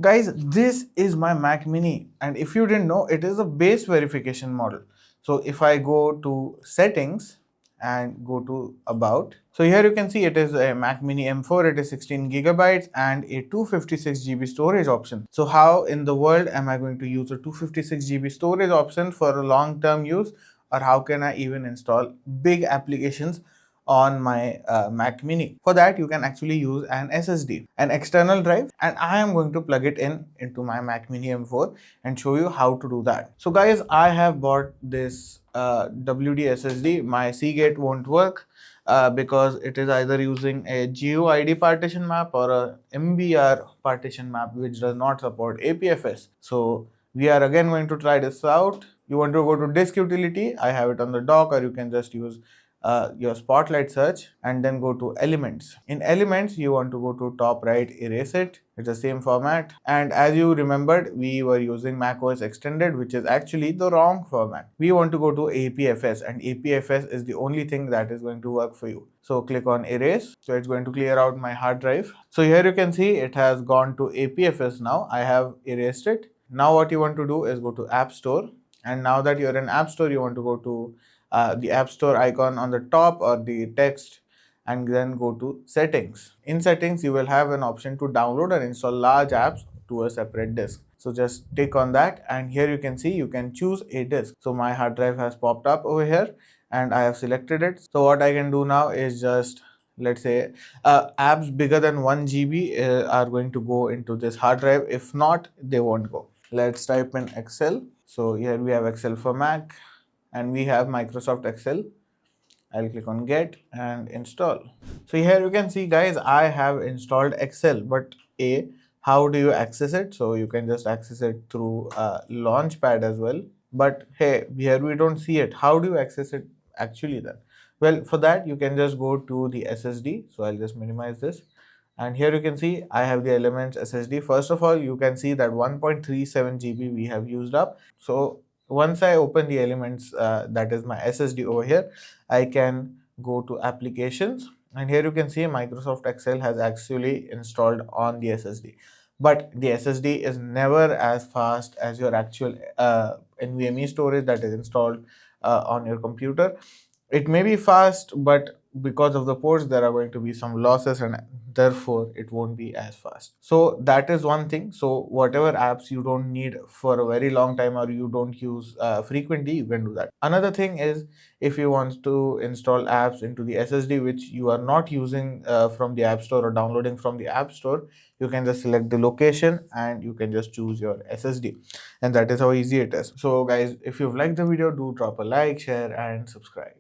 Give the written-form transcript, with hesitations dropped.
Guys, this is my Mac Mini, and if you didn't know, it is a base verification model. So if I go to settings and go to about, so here you can see it is a Mac Mini M4, it is 16 gigabytes and a 256 GB storage option. So how in the world am I going to use a 256 GB storage option for a long term use, or how can I even install big applications on my Mac Mini? For that, you can actually use an SSD, an external drive, and I am going to plug it in into my Mac Mini M4 and show you how to do that. So guys, I have bought this WD SSD. My Seagate won't work because it is either using a GUID partition map or a MBR partition map, which does not support APFS. So we are again going to try this out. You want to go to disk utility, I have it on the dock, or you can just use your spotlight search and then go to elements. In elements, you want to go to top right, erase it. It's the same format. And as you remembered, we were using macOS extended, which is actually the wrong format. We want to go to APFS, and APFS is the only thing that is going to work for you. So click on erase. So it's going to clear out my hard drive. So here you can see it has gone to APFS now. I have erased it. Now what you want to do is go to App Store. And now that you're in App Store, you want to go to the App Store icon on the top or the text, and then go to settings. In settings, you will have an option to download and install large apps to a separate disk. So just tick on that, and here you can see you can choose a disk. So my hard drive has popped up over here and I have selected it. So what I can do now is just, let's say, apps bigger than 1 GB are going to go into this hard drive. If not, they won't go. Let's type in Excel. So here we have Excel for Mac and we have Microsoft Excel. I'll click on get and install. So here you can see, guys, I have installed Excel, but how do you access it? So you can just access it through Launchpad as well. But hey, here we don't see it. How do you access it actually then? Well, for that, you can just go to the SSD. So I'll just minimize this. And here you can see I have the Elements SSD. First of all, you can see that 1.37 GB we have used up. So once I open the Elements, that is my SSD over here, I can go to applications, and here you can see Microsoft Excel has actually installed on the SSD. But the SSD is never as fast as your actual NVMe storage that is installed on your computer. It may be fast, but because of the ports, there are going to be some losses, and therefore it won't be as fast. So that is one thing. So whatever apps you don't need for a very long time or you don't use frequently, you can do that. Another thing is, if you want to install apps into the SSD which you are not using from the App Store or downloading from the App Store, you can just select the location and you can just choose your SSD, and that is how easy it is. So guys, if you've liked the video, do drop a like, share and subscribe.